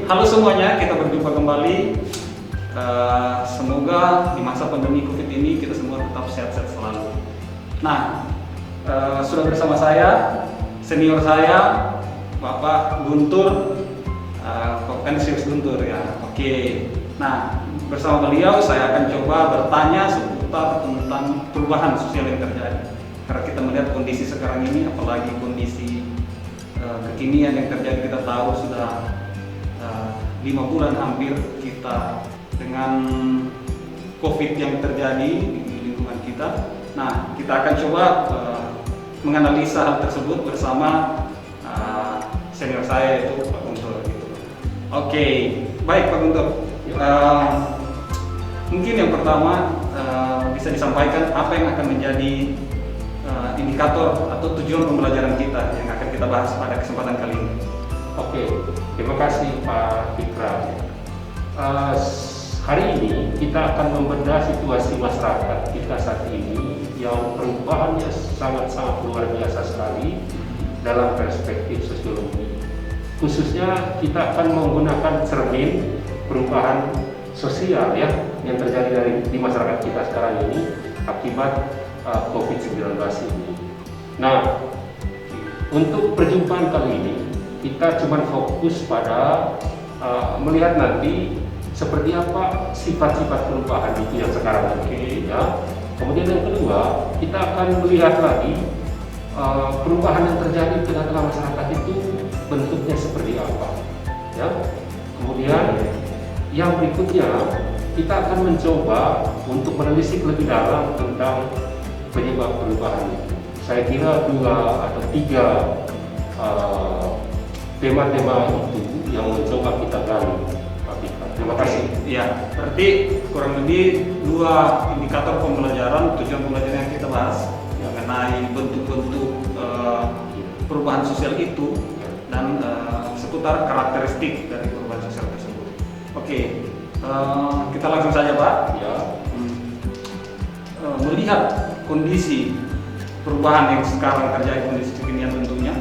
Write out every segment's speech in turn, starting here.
halo semuanya, kita berjumpa kembali. Semoga di masa pandemi COVID ini kita semua tetap sehat-sehat selalu. Nah, sudah bersama saya, senior saya, Bapak Guntur, Kopensilius Guntur ya. Oke. Nah, bersama beliau saya akan coba bertanya seputar tentang perubahan sosial yang terjadi. Karena kita melihat kondisi sekarang ini, apalagi kondisi kekinian yang terjadi, kita tahu sudah 5 bulan hampir kita dengan COVID yang terjadi di lingkungan kita. Nah, kita akan coba menganalisa hal tersebut bersama senior saya yaitu Pak Guntur. Gitu. Oke, baik Pak Guntur. Mungkin yang pertama bisa disampaikan apa yang akan menjadi indikator atau tujuan pembelajaran kita yang akan kita bahas pada kesempatan kali ini. Oke, terima kasih Pak Fikra. Hari ini kita akan membedah situasi masyarakat kita saat ini yang perubahannya sangat-sangat luar biasa sekali dalam perspektif sosiologi. Khususnya kita akan menggunakan cermin perubahan sosial ya yang terjadi di masyarakat kita sekarang ini akibat COVID-19 ini. Nah, untuk perjumpaan kali ini kita cuma fokus pada melihat nanti seperti apa sifat-sifat perubahan itu yang sekarang ini ya. Kemudian yang kedua, kita akan melihat lagi perubahan yang terjadi di tengah-tengah masyarakat itu bentuknya seperti apa ya. Kemudian yang berikutnya kita akan mencoba untuk menelisik lebih dalam tentang penyebab perubahan itu. Saya kira 2 atau 3 tema-tema itu yang mencoba kita gali. Terima kasih. Ya, berarti kurang lebih 2 indikator pembelajaran, tujuan pembelajaran yang kita bahas mengenai bentuk-bentuk perubahan sosial itu dan seputar karakteristik dari perubahan sosial tersebut. Oke, kita langsung saja Pak. Ya. Melihat kondisi perubahan yang sekarang terjadi, kondisi kekinian tentunya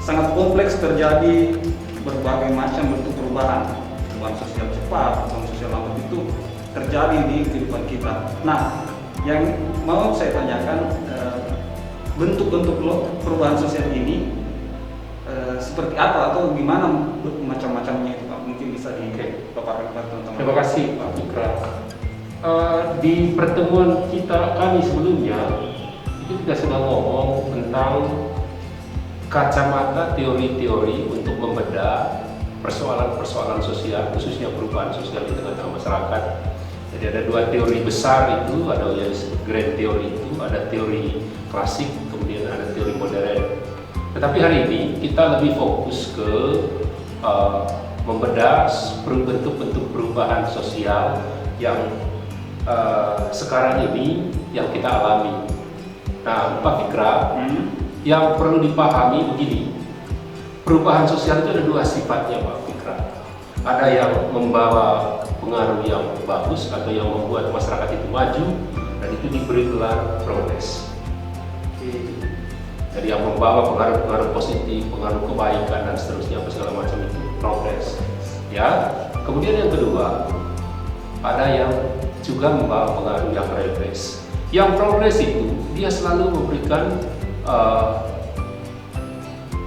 sangat kompleks, terjadi berbagai macam bentuk perubahan sosial cepat, perubahan sosial lambat itu terjadi di kehidupan kita. Nah, yang mau saya tanyakan, bentuk-bentuk perubahan sosial ini seperti apa atau gimana macam-macamnya itu Pak? Mungkin bisa dipaparkan kepada teman-teman. Terima kasih Pak Fikra. Di pertemuan kami sebelumnya itu kita sudah ngomong tentang kacamata teori-teori untuk membedah persoalan-persoalan sosial, khususnya perubahan sosial di tengah-tengah masyarakat. Jadi ada 2 teori besar itu, ada yang grand teori itu, ada teori klasik, kemudian ada teori modern. Tetapi hari ini kita lebih fokus ke membedah bentuk-bentuk perubahan sosial yang sekarang ini yang kita alami. Nah, Pak Fikra, yang perlu dipahami begini, perubahan sosial itu ada 2 sifatnya Pak Fikra. Ada yang membawa pengaruh yang bagus atau yang membuat masyarakat itu maju, dan itu diberi gelar progres. Jadi yang membawa pengaruh-pengaruh positif, pengaruh kebaikan dan seterusnya apa segala macam itu progres. Ya. Kemudian yang kedua, ada yang juga membawa pengaruh yang regres. Yang progres itu dia selalu memberikan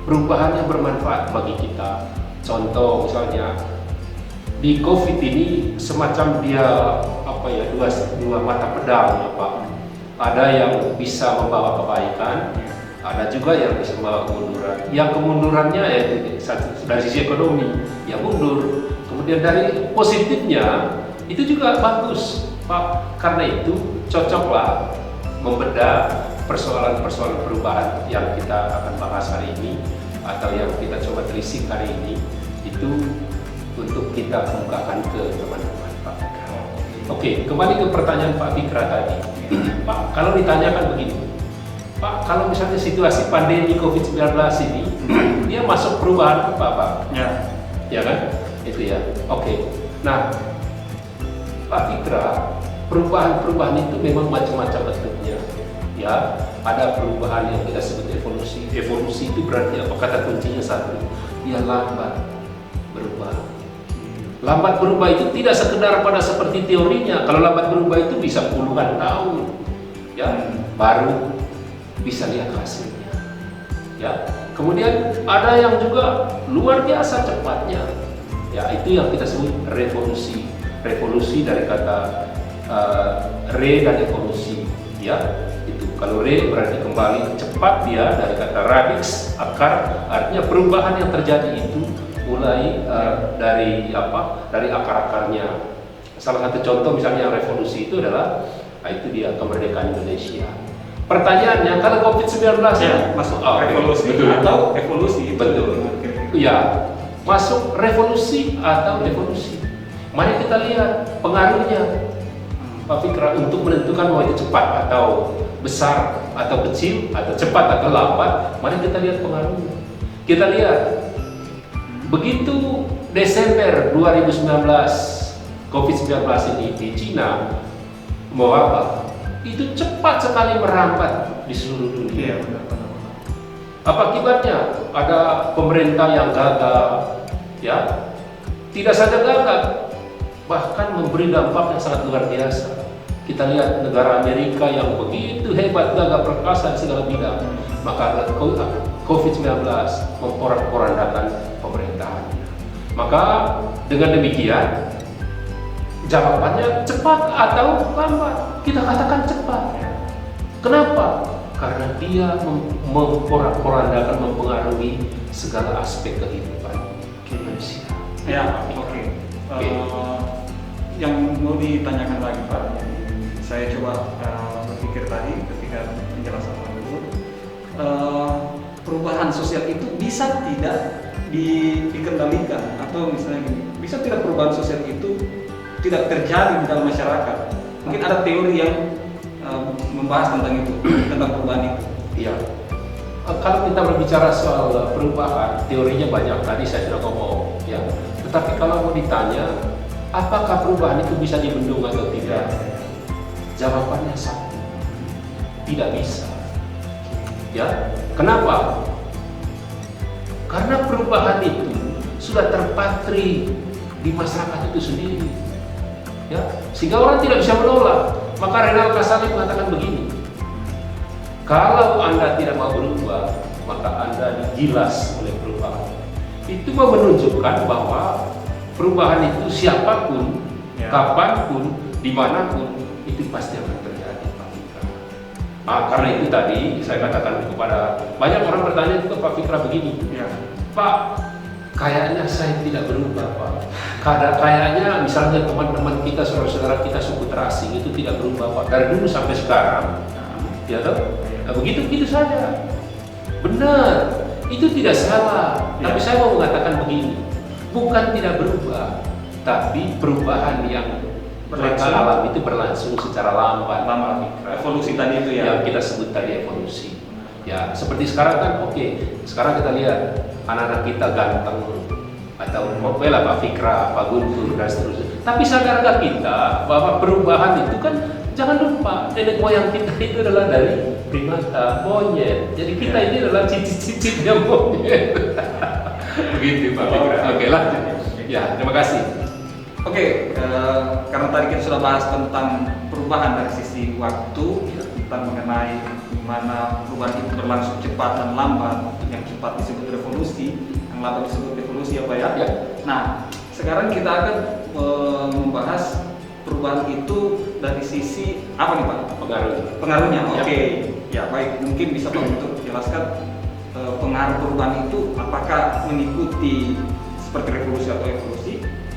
perubahan yang bermanfaat bagi kita. Contoh misalnya di COVID ini semacam dia dua mata pedang ya Pak. Ada yang bisa membawa kebaikan, ada juga yang bisa membawa kemunduran. Yang kemundurannya ya dari sisi ekonomi ya mundur. Kemudian dari positifnya itu juga bagus Pak. Karena itu cocoklah membedah persoalan-persoalan perubahan yang kita akan bahas hari ini atau yang kita coba telisik hari ini itu untuk kita kemukakan ke teman-teman Pak Fikra. Oke, kembali ke pertanyaan Pak Fikra tadi. Pak, kalau ditanyakan begini, Pak, kalau misalnya situasi pandemi COVID-19 ini dia masuk perubahan apa Pak? Ya kan? Itu ya. Oke. Nah, Pak Fikra, perubahan-perubahan itu memang macam-macam bentuknya. Ya, ada perubahan yang kita sebut evolusi. Evolusi itu berarti apa? Kata kuncinya satu, dia lambat berubah. Lambat berubah itu tidak sekedar pada seperti teorinya. Kalau lambat berubah itu bisa puluhan tahun, ya, baru bisa lihat hasilnya. Ya, kemudian ada yang juga luar biasa cepatnya. Ya, itu yang kita sebut revolusi. Revolusi dari kata re dan evolusi. Ya, itu kalau re berarti kembali, cepat dia dari kata radix, akar, artinya perubahan yang terjadi itu mulai dari apa? Dari akar-akarnya. Salah satu contoh misalnya revolusi itu adalah itu dia kemerdekaan Indonesia. Pertanyaannya, kalau COVID-19 Ya, masuk revolusi betul. atau evolusi? Betul. Ya, masuk revolusi atau evolusi. Mari kita lihat pengaruhnya, Pak Fikra, untuk menentukan bahwa itu cepat atau besar atau kecil atau cepat atau lambat. Mari kita lihat pengaruhnya. Kita lihat begitu Desember 2019 COVID-19 ini di Cina mewabah, itu cepat sekali merambat di seluruh dunia. Iya, benar. Apa akibatnya? Ada pemerintah yang gagal, ya. Tidak saja gagal, bahkan memberi dampak yang sangat luar biasa. Kita lihat negara Amerika yang begitu hebat, gagah perkasa di segala bidang, maka COVID-19 memporak-porandakan pemerintahannya. Maka dengan demikian, jawabannya cepat atau lambat? Kita katakan cepat. Kenapa? Karena dia memporak-porandakan, mempengaruhi segala aspek kehidupan manusia. Ya, oke. Yang mau ditanyakan lagi Pak, saya coba berpikir tadi ketika penjelasan Pak Guru, perubahan sosial itu bisa tidak dikendalikan, atau misalnya gini, bisa tidak perubahan sosial itu tidak terjadi di dalam masyarakat. Mungkin ada teori yang membahas tentang itu, tentang perubahan itu. Iya. Kalau kita berbicara soal perubahan, teorinya banyak. Tadi saya sudah ngomong, ya. Tetapi kalau mau ditanya, apakah perubahan itu bisa dibendung atau tidak? Jawabannya satu, tidak bisa. Ya, kenapa? Karena perubahan itu sudah terpatri di masyarakat itu sendiri. Ya, sehingga orang tidak bisa menolak. Maka Renal Kasali mengatakan begini, kalau Anda tidak mau berubah, maka Anda digilas oleh perubahan. Itu menunjukkan bahwa perubahan itu siapapun, Ya. kapanpun, dimanapun, itu pasti akan terjadi, Pak Fikra. Karena itu tadi saya katakan kepada banyak orang bertanya juga Pak Fikra begini, Ya. Pak, kayaknya saya tidak berubah, Pak. Kayaknya misalnya teman-teman kita, saudara-saudara kita suku terasing itu tidak berubah, Pak. Dari dulu sampai sekarang, ya toh? Nah, begitu saja. Benar, itu tidak salah. Ya. Tapi saya mau mengatakan begini, bukan tidak berubah, tapi perubahan yang mereka alami itu berlangsung secara lambat. Evolusi tadi itu ya. Yang kita sebut tadi evolusi. Ya, seperti sekarang kan, sekarang kita lihat anak-anak kita ganteng, atau lah Pak Fikra, Pak Guntur dan seterusnya. Tapi sadarkah kita bahwa perubahan itu kan, jangan lupa nenek moyang kita itu adalah dari primata, monyet. Jadi kita ini adalah cicit-cicitnya monyet. Begitu Pak Fikra. Oke, lanjut. Ya, terima kasih. Oke, karena tadi kita sudah bahas tentang perubahan dari sisi waktu, tentang mengenai gimana perubahan itu berlangsung cepat dan lambat. Yang cepat disebut revolusi, yang lambat disebut evolusi, apa ya? Ya. Nah, sekarang kita akan membahas perubahan itu dari sisi apa nih Pak? Pengaruhnya. Ya. Oke, ya baik. Mungkin bisa Pak untuk jelaskan pengaruh perubahan itu apakah mengikuti seperti revolusi atau evolusi?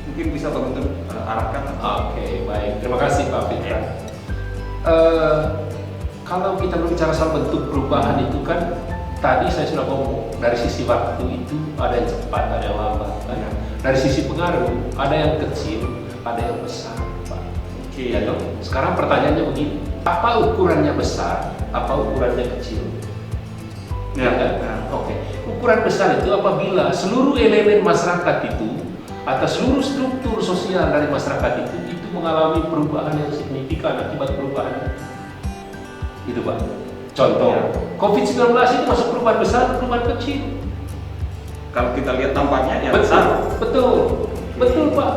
Mungkin bisa Pak untuk arahkan. Oke, baik. Terima kasih Pak Fikra. Kalau kita berbicara soal bentuk perubahan itu kan, tadi saya sudah ngomong dari sisi waktu itu ada yang cepat, ada yang lambat. Kan? Dari sisi pengaruh ada yang kecil, ada yang besar, Pak. Oke. Ya dong. Sekarang pertanyaannya begini, apa ukurannya besar, apa ukurannya kecil? Ya. Kan? Oke. Ukuran besar itu apabila seluruh elemen masyarakat itu atau seluruh struktur sosial dari masyarakat itu mengalami perubahan yang signifikan akibat perubahan itu, Pak. Contoh, Ya. COVID-19 itu masuk perubahan besar, perubahan kecil. Kalau kita lihat tampaknya ya Betul, besar. betul. Betul Pak.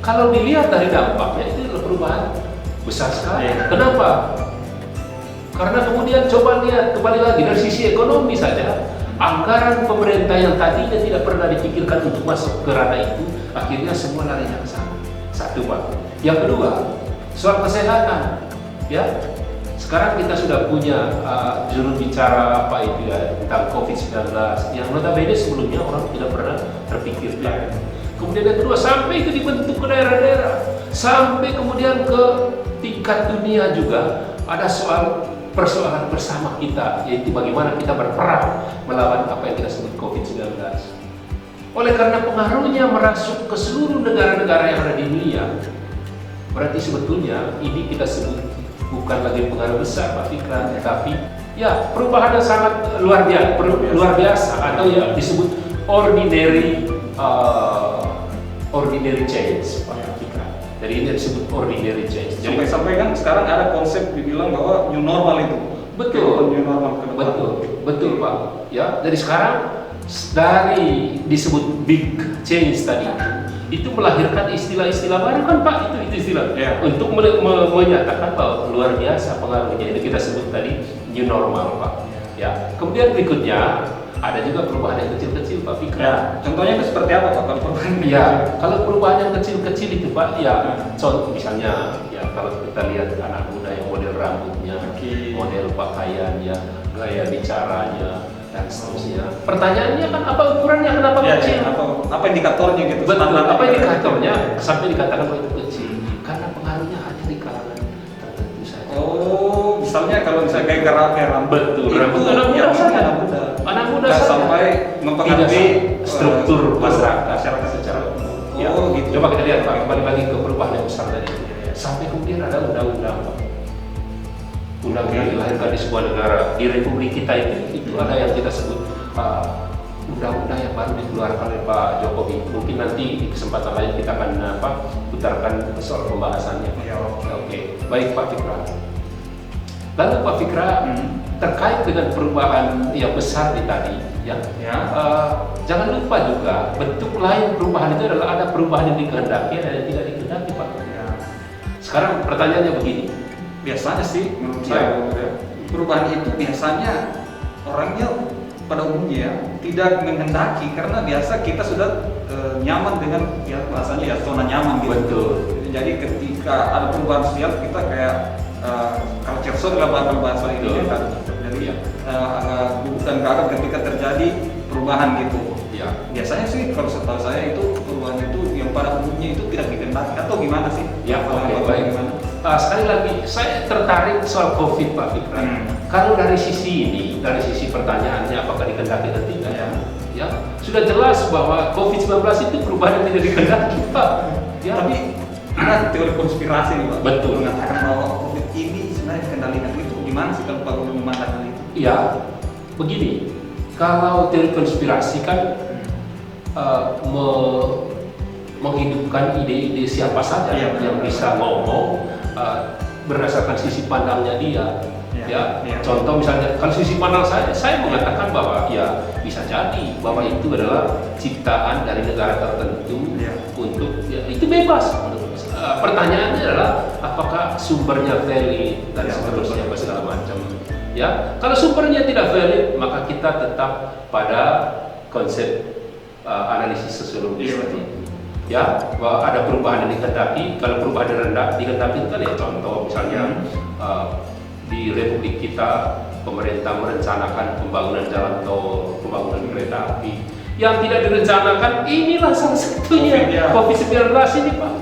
Kalau dilihat dari dampaknya itu adalah perubahan besar sekali. Kenapa? Karena kemudian coba lihat kembali lagi dari sisi ekonomi saja, anggaran pemerintah yang tadinya tidak pernah dipikirkan untuk masuk ke ranah itu, akhirnya semua larinya ke sana. Satu Pak. Yang kedua, soal kesehatan, ya. Sekarang kita sudah punya juru bicara apa itu ya tentang COVID-19 yang notabene sebelumnya orang tidak pernah terpikirkan. Kemudian yang kedua, sampai itu dibentuk ke daerah-daerah, sampai kemudian ke tingkat dunia juga ada persoalan bersama kita, yaitu bagaimana kita berperang melawan apa yang kita sebut COVID-19. Oleh karena pengaruhnya merasuk ke seluruh negara-negara yang ada di dunia, berarti sebetulnya ini kita sebut bukan lagi pengaruh besar Pak Fikran, tapi ya perubahan yang sangat luar biasa atau ya disebut ordinary change Pak Fikran. Jadi ini disebut ordinary change. Sampai-sampai kan sekarang ada konsep dibilang bahwa new normal itu. Betul. New normal ke depan. Betul Pak. Ya, dari sekarang dari disebut big change tadi itu melahirkan istilah-istilah baru kan Pak, itu istilah untuk menyatakan bahwa luar biasa pengaruhnya, itu kita sebut tadi new normal Pak. Ya, kemudian berikutnya ada juga perubahan yang kecil-kecil Pak Fikra. Ya, contohnya itu seperti apa Pak kalau perubahan? Ya, kalau perubahan yang kecil-kecil itu Pak, ya contoh misalnya ya kalau kita lihat anak muda yang model rambutnya, model pakaiannya, gaya bicaranya dan seterusnya. Pertanyaannya kan apa ukurannya, kenapa kecil? Apa indikatornya gitu? Betul, apa indikatornya sampai dikatakan bahwa itu kecil? Karena pengaruhnya hanya di kalangan tertentu saja. Oh, misalnya kalau misalnya kayak rambut. Betul, rambut anak muda saja. Sampai mempengaruhi struktur masyarakat secara umum. Ya. Gitu. Coba kita lihat Pak, kembali lagi ke perubahan yang besar tadi. Sampai kemudian ada undang-undang Pak. Undang-undang dilahirkan di sebuah negara, di Republik kita itu ada yang kita sebut undang-undang yang baru dikeluarkan oleh Pak Jokowi. Mungkin nanti di kesempatan lain kita akan putarkan soal pembahasannya. Oke. Baik Pak Fikra. Lalu Pak Fikra terkait dengan perubahan yang besar di tadi, jangan lupa juga bentuk lain perubahan itu adalah ada perubahan yang dikehendaki dan yang tidak dikehendaki Pak. Sekarang pertanyaannya begini. Biasanya sih menurut saya perubahan itu biasanya orangnya pada umumnya tidak menghendaki karena biasa kita sudah nyaman dengan ya bahasanya ya zona nyaman gitu. Betul. Jadi ketika ada perubahan sosial kita kayak culture shock dalam bahasa ini kan. Jadi bukan kaget ketika terjadi perubahan gitu. Ya. Biasanya sih kalau setahu saya itu perubahan itu yang pada umumnya itu tidak dikehendaki atau gimana sih? Ya, baik. Sekali lagi, saya tertarik soal COVID Pak Fikra. Kalau dari sisi ini, dari sisi pertanyaannya apakah dikehendaki atau tidak, ya sudah jelas bahwa COVID-19 itu perubahan yang tidak dikehendaki Pak. Ya. Tapi ada teori konspirasi nih Pak. Betul. Mengatakan bahwa COVID ini sebenarnya dikendalikan itu gimana sih kalau Pak Guru memandang itu? Ya, begini. Kalau teori konspirasi kan menghidupkan ide-ide siapa saja yang bisa ngomong berdasarkan sisi pandangnya dia. Contoh misalnya, kalau sisi pandang saya mengatakan bahwa ya bisa jadi bahwa itu adalah ciptaan dari negara tertentu untuk itu bebas. Pertanyaannya adalah apakah sumbernya valid dan seterusnya segala macam. Ya, kalau sumbernya tidak valid maka kita tetap pada konsep analisis sosiologis tadi. Ya, bahwa ada perubahan yang dikehendaki. Kalau perubahan yang dikehendaki itu kan ya contoh misalnya di Republik kita pemerintah merencanakan pembangunan jalan tol, pembangunan kereta api. Yang tidak direncanakan inilah salah satunya COVID-19 ini Pak.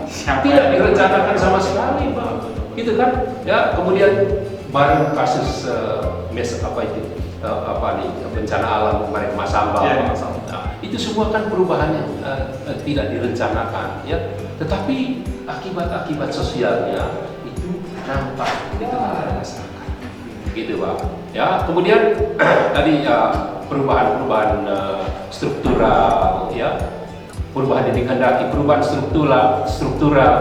Tidak direncanakan sama sekali Pak. Gitu kan? Ya, kemudian baru kasus bencana alam kemarin Masamba. Itu semua kan perubahan yang tidak direncanakan, ya. Tetapi akibat-akibat sosialnya itu nampak di tengah masyarakat, gitu Pak. Ya, kemudian tadi perubahan struktural, ya, perubahan yang dikehendaki, perubahan struktural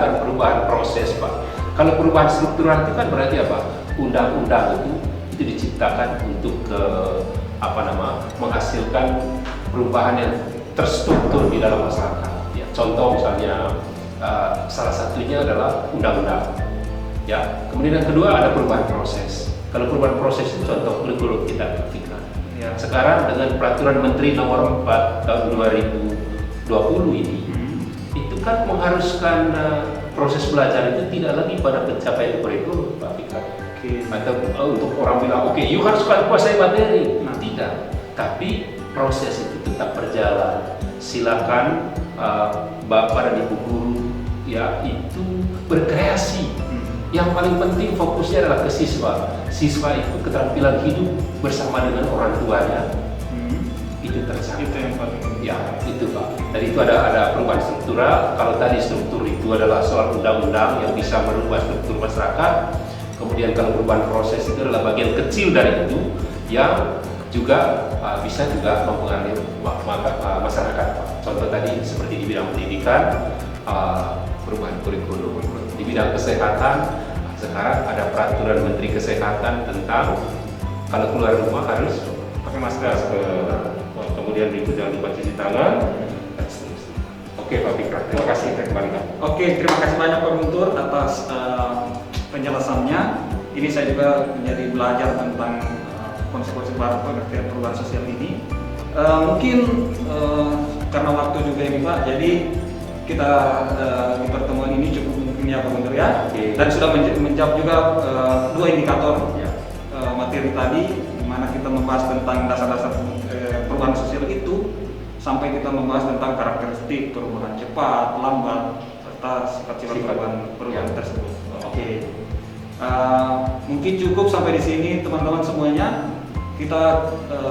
dan perubahan proses Pak. Kalau perubahan struktural itu kan berarti apa? Undang-undang itu diciptakan untuk menghasilkan perubahan yang terstruktur di dalam masyarakat. Ya. Contoh misalnya salah satunya adalah undang-undang. Ya, kemudian yang kedua ada perubahan proses. Kalau perubahan proses itu contoh kurikulum kita fikir. Ya. Sekarang dengan peraturan Menteri Nomor 4 tahun 2020 ini, itu kan mengharuskan proses belajar itu tidak lagi pada pencapaian kurikulum, Pak Fikar. Atau untuk orang bilang, oke, you harus kuasai materi. Nah, tidak. Tapi proses itu tetap berjalan. Silakan Bapak dan Ibu guru ya itu berkreasi. Yang paling penting fokusnya adalah ke siswa. Siswa itu keterampilan hidup bersama dengan orang tuanya. Itu tercapai. Itu yang paling ya, itu Pak. Tadi itu ada perubahan struktural. Kalau tadi struktur itu adalah soal undang-undang yang bisa merubah struktur masyarakat. Kemudian kalau perubahan proses itu adalah bagian kecil dari itu yang juga bisa juga mempengaruhi masyarakat. Contoh tadi seperti di bidang pendidikan, perubahan kurikulum. Di bidang kesehatan, sekarang ada peraturan Menteri Kesehatan tentang kalau keluar rumah harus pakai masker. Kemudian berikut jangan lupa cuci tangan. Dan seterusnya. Oke Pak Fikra, terima kasih. Oke, terima kasih banyak Pak Guntur atas penjelasannya. Ini saya juga menjadi belajar tentang konsekuensi baru pengertian perubahan sosial ini. Mungkin karena waktu juga ini Pak, jadi kita di pertemuan ini cukup mungkin ya Pak Guntur ya. Dan sudah menjawab juga dua indikator materi tadi, di mana kita membahas tentang dasar-dasar perubahan sosial itu, sampai kita membahas tentang karakteristik perubahan cepat, lambat, serta sifat-sifat perubahan tersebut. Oke. Mungkin cukup sampai di sini teman-teman semuanya. Kita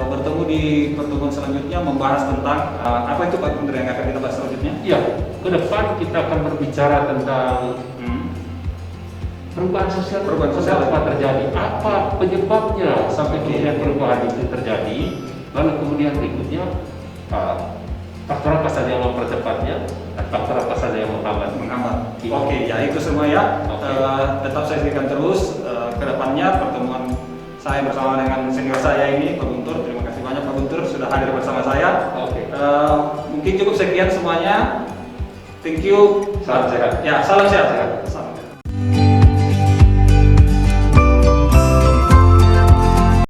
bertemu di pertemuan selanjutnya membahas tentang apa itu Pak Guntur yang akan kita bahas selanjutnya? Iya, ke depan kita akan berbicara tentang perubahan sosial apa terjadi, apa penyebabnya sampai kemudian perubahan itu terjadi, lalu kemudian berikutnya faktor apa saja yang mempercepatnya dan faktor apa saja yang menghambat. Oke, ya itu semua ya. Tetap saksikan terus ke depannya pertemuan saya bersama dengan senior saya ini Pak Guntur. Terima kasih banyak Pak Guntur sudah hadir bersama saya. Mungkin cukup sekian semuanya. Thank you. Salam sehat. Ya, salam sehat.